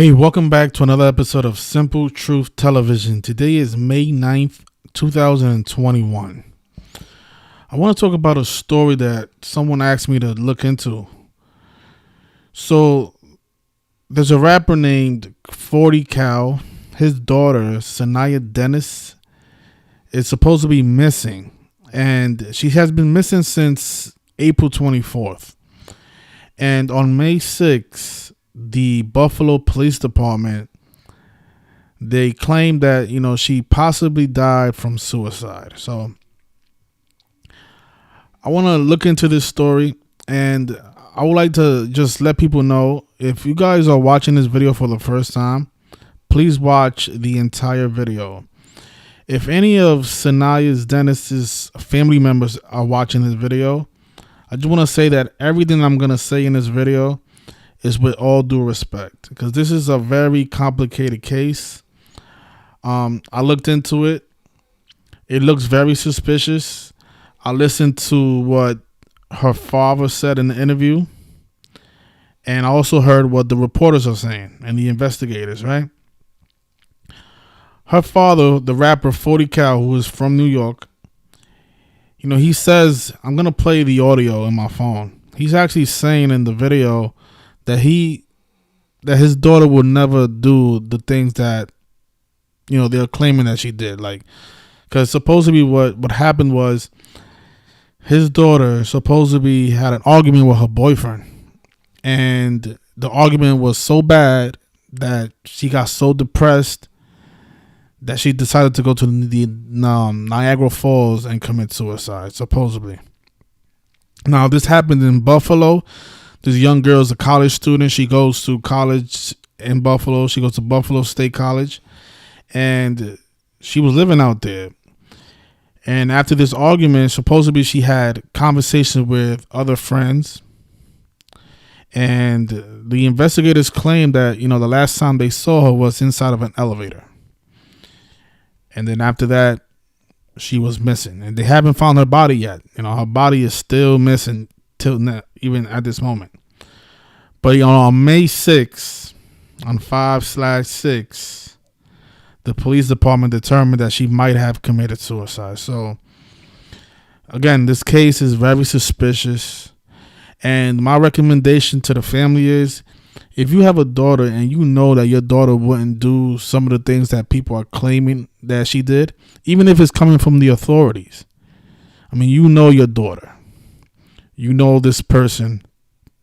Hey, welcome back to another episode of Simple Truth Television. Today is May 9th, 2021. I want to talk about a story that someone asked me to look into. So, there's a rapper named 40 Cal. His daughter, Sanaya Dennis, is supposed to be missing. And she has been missing since April 24th. And on May 6th, the Buffalo Police Department, they claim that, she possibly died from suicide. So I want to look into this story, and I would like to just let people know, if you guys are watching this video for the first time, please watch the entire video. If any of Sanaya Dennis's family members are watching this video, I just want to say that everything I'm going to say in this video is with all due respect, because this is a very complicated case. I looked into it. It looks very suspicious. I listened to what her father said in the interview, and I also heard what the reporters are saying and the investigators, right? Her father, the rapper 40 Cal, who is from New York, he says, I'm going to play the audio in my phone. He's actually saying in the video that his daughter would never do the things that they're claiming that she did, because supposedly what happened was his daughter supposedly had an argument with her boyfriend, and the argument was so bad that she got so depressed that she decided to go to the Niagara Falls and commit suicide, supposedly. Now, this happened in Buffalo. This young girl is a college student. She goes to college in Buffalo. She goes to Buffalo State College. And she was living out there. And after this argument, supposedly she had conversations with other friends. And the investigators claimed that, the last time they saw her was inside of an elevator. And then after that, she was missing. And they haven't found her body yet. Her body is still missing till now, even at this moment. But on May 6th, on 5/6, the police department determined that she might have committed suicide. So again, this case is very suspicious. And my recommendation to the family is, if you have a daughter and you know that your daughter wouldn't do some of the things that people are claiming that she did, even if it's coming from the authorities. I mean, your daughter. You know this person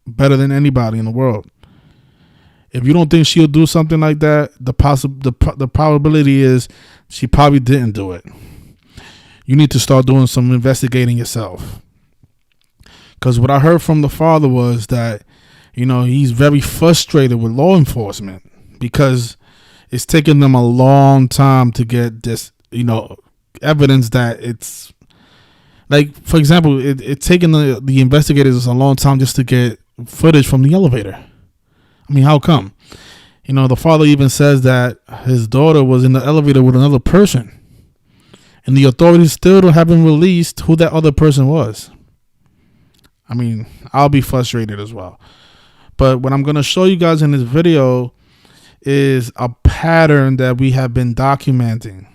better than anybody in the world. If you don't think she'll do something like that, the probability is she probably didn't do it. You need to start doing some investigating yourself. Because what I heard from the father was that, he's very frustrated with law enforcement because it's taken them a long time to get this, evidence that it's, like, for example, it's taken the investigators a long time just to get footage from the elevator. I mean, how come? The father even says that his daughter was in the elevator with another person. And the authorities still haven't released who that other person was. I mean, I'll be frustrated as well. But what I'm going to show you guys in this video is a pattern that we have been documenting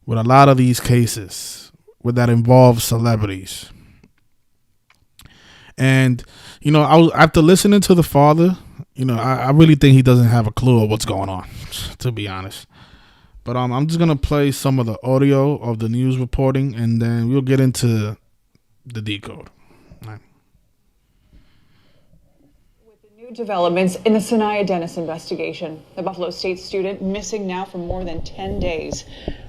with a lot of these cases that involve celebrities. And, after listening to the father, I really think he doesn't have a clue of what's going on, to be honest. But I'm just going to play some of the audio of the news reporting, and then we'll get into the decode. All right. Developments in the Sanaya Dennis investigation. The Buffalo State student missing now for more than 10 days.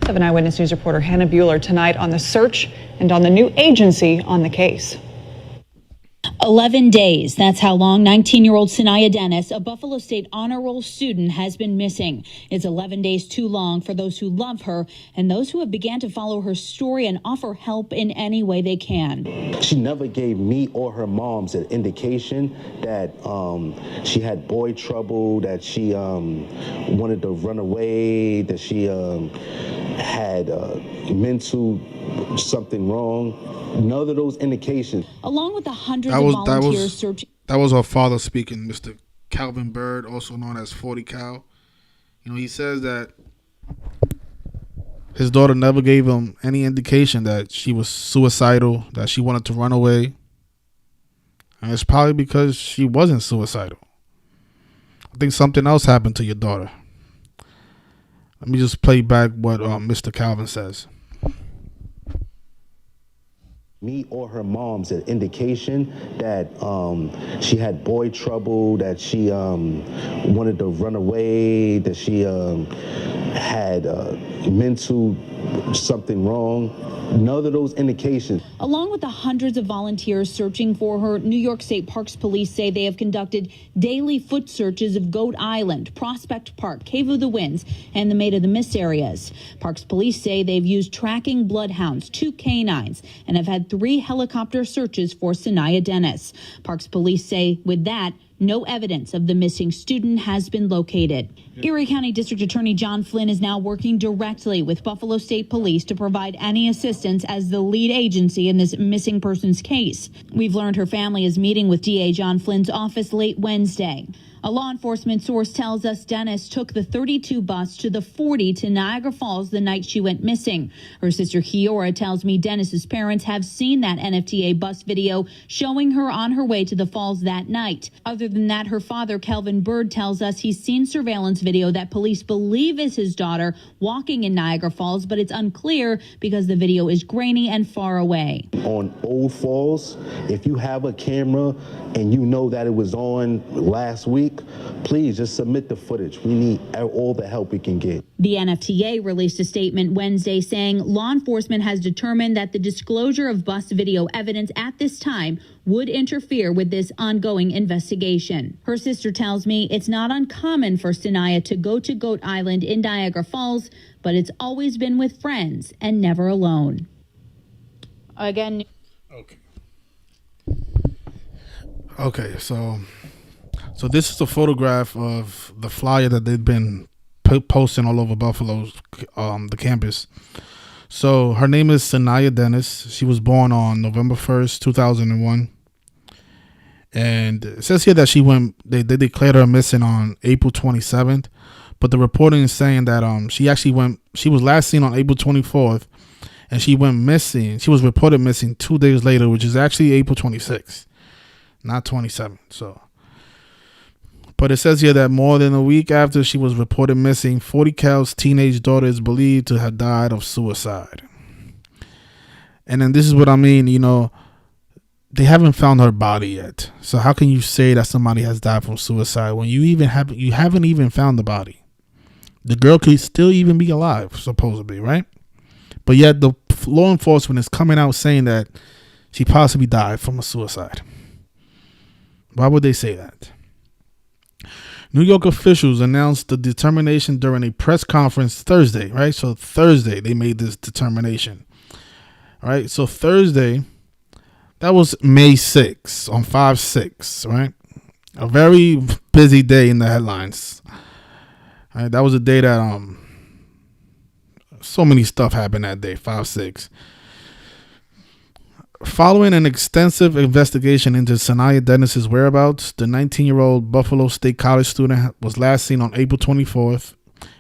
7 Eyewitness News reporter Hannah Bueller tonight on the search and on the new agency on the case. 11 days. That's how long 19-year-old Sanaya Dennis, a Buffalo State honor roll student, has been missing. It's 11 days too long for those who love her and those who have began to follow her story and offer help in any way they can. She never gave me or her moms an indication that she had boy trouble, that she wanted to run away, that she had mental something wrong. None of those indications. Along with the hundreds of volunteers searching. That was our father speaking, Mr. Calvin Bird, also known as 40 Cal. He says that his daughter never gave him any indication that she was suicidal, that she wanted to run away. And it's probably because she wasn't suicidal. I think something else happened to your daughter. Let me just play back what Mr. Calvin says. Me or her mom's an indication that she had boy trouble, that she wanted to run away, that she had mental something wrong. None of those indications. Along with the hundreds of volunteers searching for her, New York State Parks Police say they have conducted daily foot searches of Goat Island, Prospect Park, Cave of the Winds, and the Maid of the Mist areas. Parks Police say they've used tracking bloodhounds, 2 canines, and have had 3 helicopter searches for Sanaya Dennis. Parks Police say with that, no evidence of the missing student has been located. Erie County District Attorney John Flynn is now working directly with Buffalo State Police to provide any assistance as the lead agency in this missing persons case. We've learned her family is meeting with DA John Flynn's office late Wednesday. A law enforcement source tells us Dennis took the 32 bus to the 40 to Niagara Falls the night she went missing. Her sister Kiora tells me Dennis's parents have seen that NFTA bus video showing her on her way to the falls that night. Other than that, her father, Calvin Bird, tells us he's seen surveillance video that police believe is his daughter walking in Niagara Falls, but it's unclear because the video is grainy and far away. On Old Falls, if you have a camera and you know that it was on last week, please just submit the footage. We need all the help we can get. The NFTA released a statement Wednesday saying law enforcement has determined that the disclosure of bus video evidence at this time would interfere with this ongoing investigation. Her sister tells me it's not uncommon for Sanaya to go to Goat Island in Niagara Falls, but it's always been with friends and never alone. Again. Okay, so this is a photograph of the flyer that they've been posting all over Buffalo, the campus. So her name is Sanaya Dennis. She was born on November 1st, 2001. And it says here that they declared her missing on April 27th. But the reporting is saying that she was last seen on April 24th. And she went missing. She was reported missing 2 days later, which is actually April 26th, not 27th. So. But it says here that more than a week after she was reported missing, 40 Cal's teenage daughter is believed to have died of suicide. And then this is what I mean, they haven't found her body yet. So how can you say that somebody has died from suicide when you haven't even found the body? The girl could still even be alive, supposedly, right? But yet the law enforcement is coming out saying that she possibly died from a suicide. Why would they say that? New York officials announced the determination during a press conference Thursday, right? So Thursday, they made this determination, right? So Thursday, that was May 6th on 5/6, right? A very busy day in the headlines. Right? That was a day that so many stuff happened that day, 5/6. Following an extensive investigation into Sanaya Dennis's whereabouts, the 19-year-old Buffalo State College student was last seen on April 24th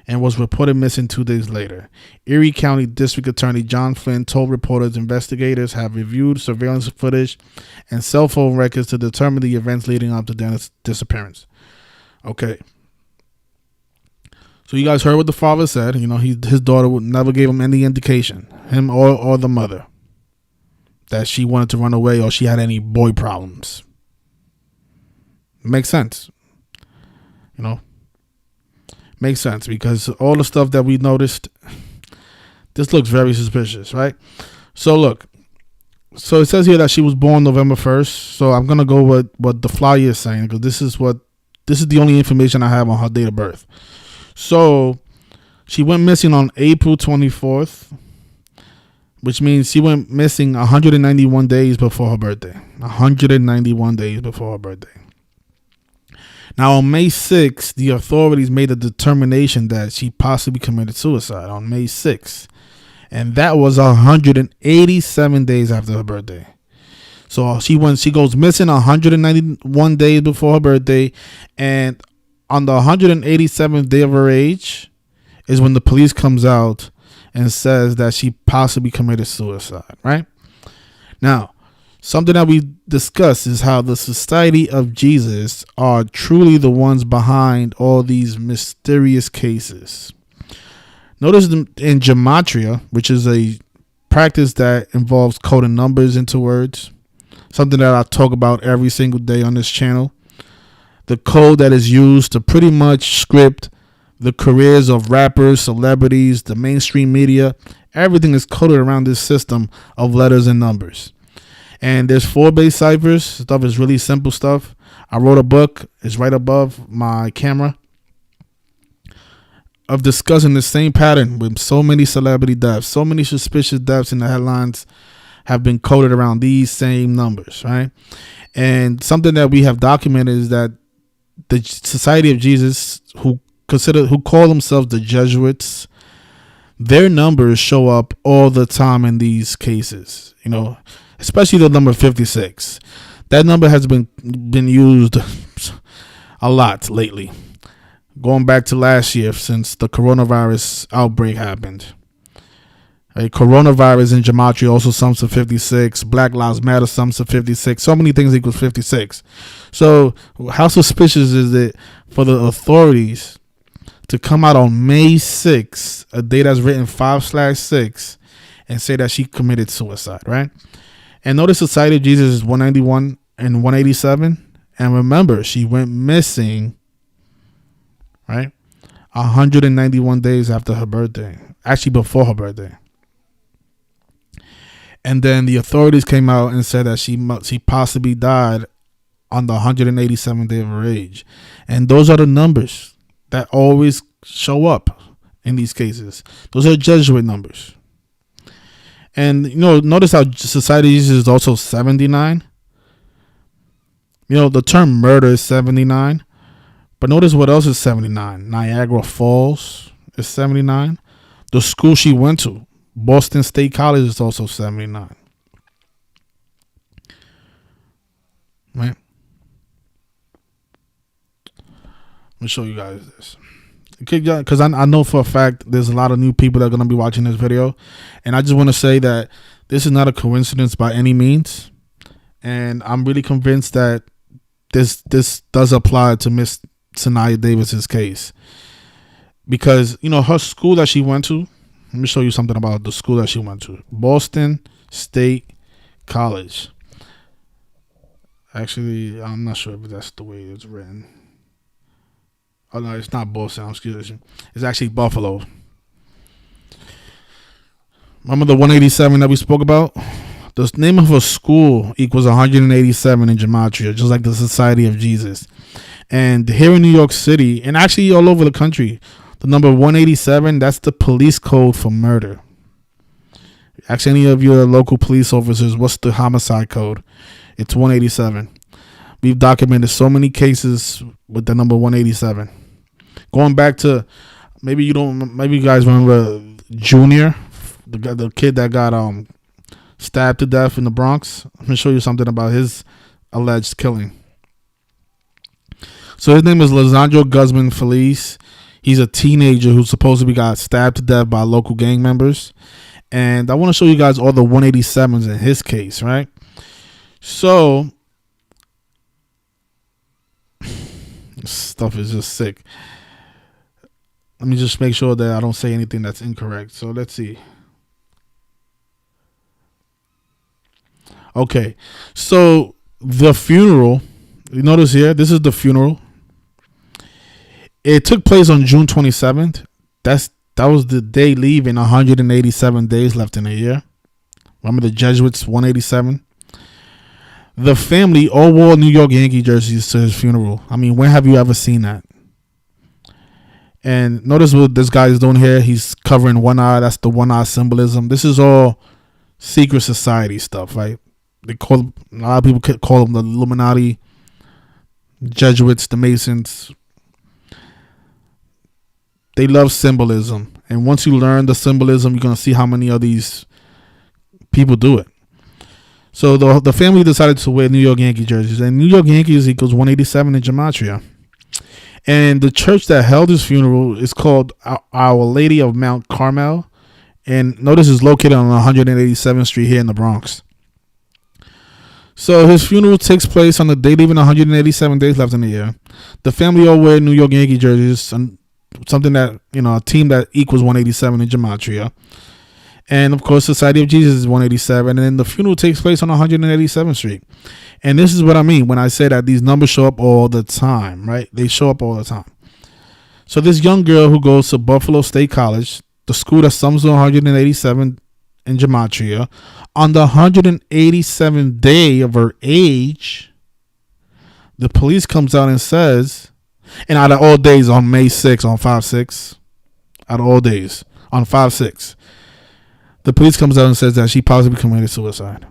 and was reported missing 2 days later. Erie County District Attorney John Flynn told reporters investigators have reviewed surveillance footage and cell phone records to determine the events leading up to Dennis' disappearance. Okay. So you guys heard what the father said. His daughter never gave him any indication, him or the mother, that she wanted to run away or she had any boy problems. Makes sense. Makes sense because all the stuff that we noticed, this looks very suspicious, right? So look, so it says here that she was born November 1st. So I'm going to go with what the flyer is saying because this is the only information I have on her date of birth. So she went missing on April 24th. Which means she went missing 191 days before her birthday. 191 days before her birthday. Now, on May 6th, the authorities made a determination that she possibly committed suicide on May 6th. And that was 187 days after her birthday. So she goes missing 191 days before her birthday, and on the 187th day of her age is when the police comes out and says that she possibly committed suicide, right? Now, something that we discuss is how the Society of Jesus are truly the ones behind all these mysterious cases. Notice in gematria, which is a practice that involves coding numbers into words, something that I talk about every single day on this channel. The code that is used to pretty much script the careers of rappers, celebrities, the mainstream media. Everything is coded around this system of letters and numbers. And there's 4-base ciphers. Stuff is really simple stuff. I wrote a book. It's right above my camera, of discussing the same pattern with so many celebrity deaths. So many suspicious deaths in the headlines have been coded around these same numbers, right? And something that we have documented is that the Society of Jesus, who call themselves the Jesuits, their numbers show up all the time in these cases, especially the number 56. That number has been used a lot lately, going back to last year since the coronavirus outbreak happened. A coronavirus in gematria also sums to 56. Black Lives Matter sums to 56. So many things equals 56. So how suspicious is it for the authorities to come out on May 6th, a day that's written 5/6, and say that she committed suicide, right? And notice Society of Jesus is 191 and 187. And remember, she went missing, right, 191 days after her birthday. Actually, before her birthday. And then the authorities came out and said that she possibly died on the 187th day of her age. And those are the numbers that always show up in these cases. Those are Jesuit numbers. And, notice how Society of Jesus is also 79. The term murder is 79. But notice what else is 79. Niagara Falls is 79. The school she went to, Boston State College, is also 79. Right? Let me show you guys this. Because I know for a fact there's a lot of new people that are going to be watching this video. And I just want to say that this is not a coincidence by any means. And I'm really convinced that this does apply to Miss Sanaya Davis's case. Because, her school that she went to, let me show you something about the school that she went to. Boston State College. Actually, I'm not sure if that's the way it's written. Oh, no, it's not Boston. Excuse me. It's actually Buffalo. Remember the 187 that we spoke about? The name of a school equals 187 in gematria, just like the Society of Jesus. And here in New York City, and actually all over the country, the number 187, that's the police code for murder. Ask any of your local police officers, what's the homicide code? It's 187. We've documented so many cases with the number 187. Going back to, maybe you guys remember Junior, the kid that got stabbed to death in the Bronx. I'm going to show you something about his alleged killing. So his name is Lisandro Guzman Feliz. He's a teenager who supposedly got stabbed to death by local gang members. And I want to show you guys all the 187s in his case, right? So, this stuff is just sick. Let me just make sure that I don't say anything that's incorrect. So let's see. Okay, so the funeral, you notice here, this is the funeral. It took place on June 27th. That was the day leaving, 187 days left in a year. Remember the Jesuits, 187. The family all wore New York Yankee jerseys to his funeral. I mean, when have you ever seen that? And notice what this guy is doing here. He's covering one eye. That's the one eye symbolism. This is all secret society stuff, right? A lot of people call them the Illuminati, Jesuits, the Masons. They love symbolism. And once you learn the symbolism, you're going to see how many of these people do it. So the family decided to wear New York Yankee jerseys, and New York Yankees equals 187 in gematria. And the church that held his funeral is called Our Lady of Mount Carmel, and notice is located on 187th Street here in the Bronx. So his funeral takes place on the day leaving 187 days left in the year. The family all wear New York Yankee jerseys, something that, a team that equals 187 in gematria. And of course, Society of Jesus is 187, and then the funeral takes place on 187th Street. And this is what I mean when I say that these numbers show up all the time, right? They show up all the time. So this young girl who goes to Buffalo State College, the school that sums to 187 in gematria, on the 187th day of her age, the police comes out and says, and out of all days on May 6th, on 5/6, out of all days on 5/6, the police comes out and says that she possibly committed suicide.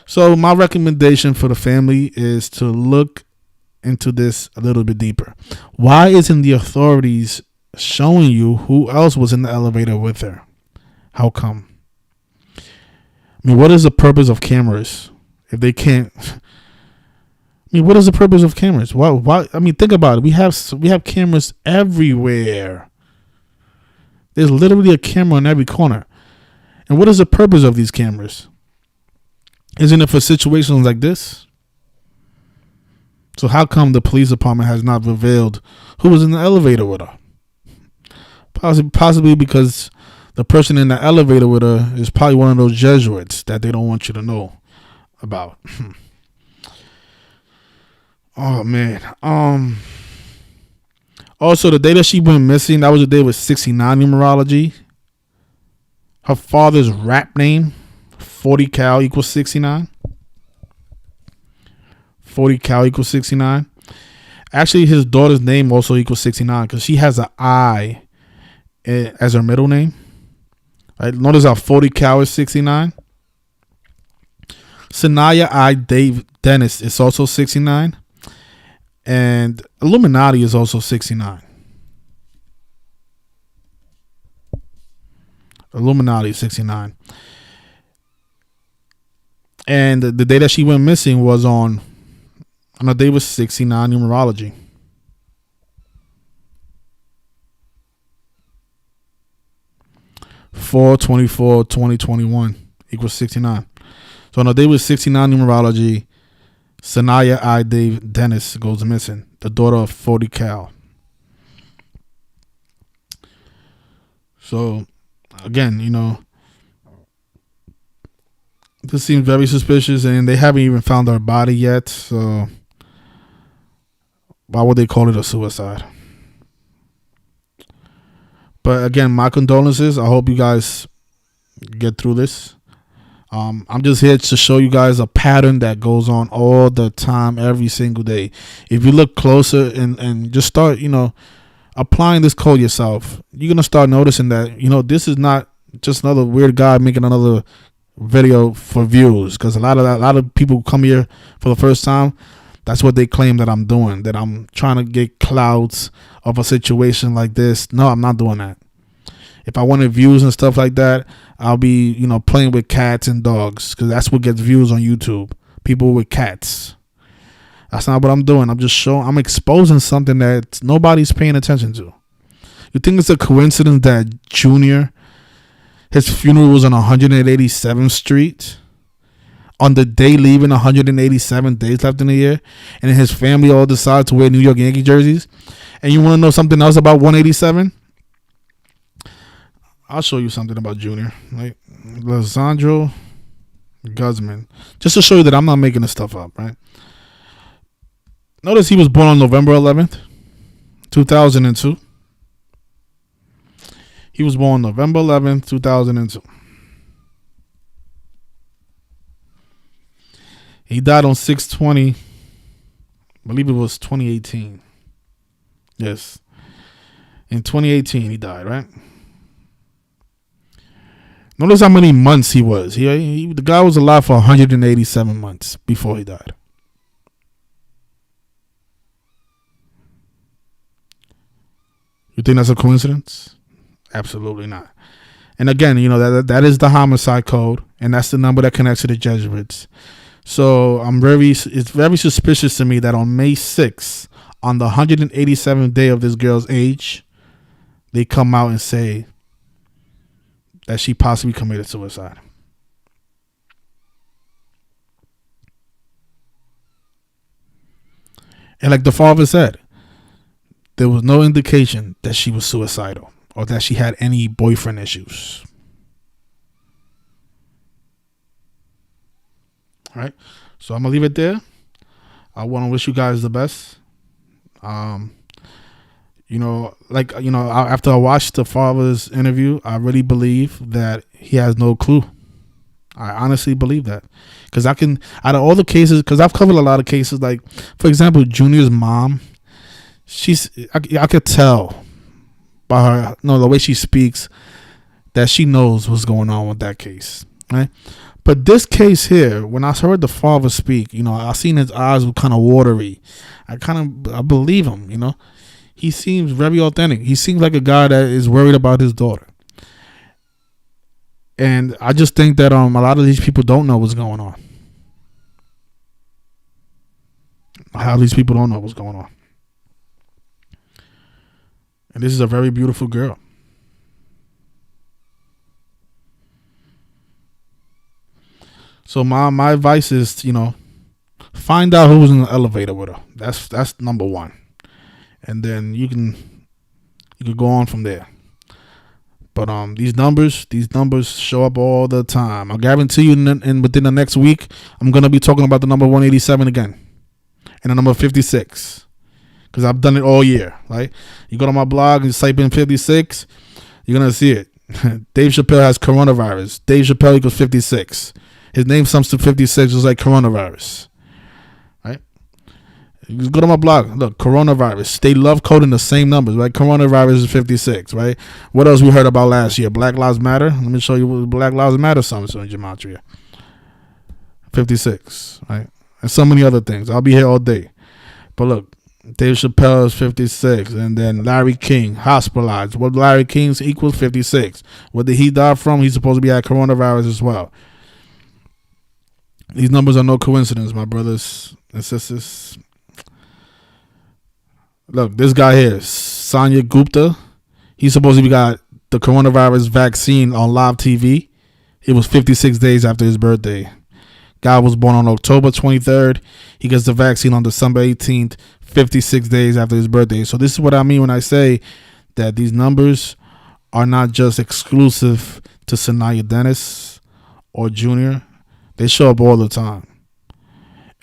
So my recommendation for the family is to look into this a little bit deeper. Why isn't the authorities showing you who else was in the elevator with her? How come? I mean, what is the purpose of cameras if they can't? I mean, what is the purpose of cameras? Why? I mean, think about it. We have cameras everywhere. There's literally a camera in every corner. And what is the purpose of these cameras? Isn't it for situations like this? So how come the police department has not revealed who was in the elevator with her? Possibly because the person in the elevator with her is probably one of those Jesuits that they don't want you to know about. Oh man. Also, the day that she went missing, that was the day with 69 numerology. Her father's rap name, 40 cal equals 69. 40 cal equals 69. Actually, his daughter's name also equals 69 because she has an I as her middle name. Right? Notice how 40 cal is 69. Sanaya Dennis is also 69. And Illuminati is also 69. Illuminati 69. And the day that she went missing was on a day with 69 numerology. Four 2021 equals 69. So on a day with 69 numerology, Sanaya Dennis goes missing, the daughter of 40 cal. So again, this seems very suspicious, and they haven't even found her body yet. So why would they call it a suicide? But again, my condolences. I hope you guys get through this. I'm just here to show you guys a pattern that goes on all the time, every single day. If you look closer and just start, applying this code yourself, you're going to start noticing that, this is not just another weird guy making another video for views. Because a lot of people come here for the first time. That's what they claim that I'm doing, that I'm trying to get clouds of a situation like this. No, I'm not doing that. If I wanted views and stuff like that, I'll be, playing with cats and dogs, because that's what gets views on YouTube. People with cats. That's not what I'm doing. I'm exposing something that nobody's paying attention to. You think it's a coincidence that Junior, his funeral was on 187th Street on the day leaving 187 days left in the year, and his family all decide to wear New York Yankee jerseys? And you want to know something else about 187? I'll show you something about Junior. Like Lizandro Guzman. Just to show you that I'm not making this stuff up, right? Notice he was born on November 11th, 2002. He was born November 11th, 2002. He died on 6/20. I believe it was 2018. Yes. In 2018, he died, right? Notice how many months he was. The guy was alive for 187 months before he died. You think that's a coincidence? Absolutely not. And again, that is the homicide code, and that's the number that connects to the Jesuits. So it's very suspicious to me that on May 6th, on the 187th day of this girl's age, they come out and say that she possibly committed suicide. And like the father said, there was no indication that she was suicidal or that she had any boyfriend issues. All right. So I'm going to leave it there. I want to wish you guys the best. After I watched the father's interview, I really believe that he has no clue. I honestly believe that. Because out of all the cases, because I've covered a lot of cases, like, for example, Junior's mom, I could tell by her, the way she speaks, that she knows what's going on with that case, right? But this case here, when I heard the father speak, I seen his eyes were kind of watery. I believe him, He seems very authentic. He seems like a guy that is worried about his daughter. And I just think that a lot of these people don't know what's going on. How these people don't know what's going on. And this is a very beautiful girl. So my advice is, find out who was in the elevator with her. That's number one. And then you can go on from there. But these numbers show up all the time. I guarantee you, within the next week, I'm gonna be talking about the number 187 again, and the number 56, because I've done it all year. Right? You go to my blog and type in 56, you're gonna see it. Dave Chappelle has coronavirus. Dave Chappelle equals 56. His name sums to 56, just like coronavirus. Just go to my blog. Look, coronavirus. They love coding the same numbers, right? Coronavirus is 56, right? What else we heard about last year? Black Lives Matter. Let me show you what Black Lives Matter sums in gematria. 56, right? And so many other things. I'll be here all day. But look, Dave Chappelle is 56. And then Larry King, hospitalized. What Larry King's equals 56. What did he die from? He's supposed to be at coronavirus as well. These numbers are no coincidence, my brothers and sisters. Look, this guy here, Saniyya Gupta, he's supposed to be got the coronavirus vaccine on live TV. It was 56 days after his birthday. Guy was born on October 23rd. He gets the vaccine on December 18th, 56 days after his birthday. So this is what I mean when I say that these numbers are not just exclusive to Sanaya Dennis or Junior. They show up all the time.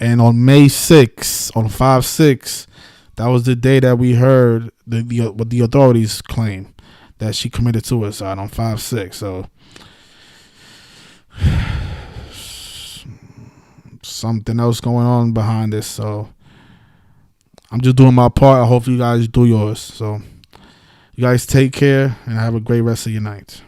And on May 6th, on 5/6, that was the day that we heard what the authorities claim, that she committed suicide on 5/6. So something else going on behind this. So I'm just doing my part. I hope you guys do yours. So you guys take care and have a great rest of your night.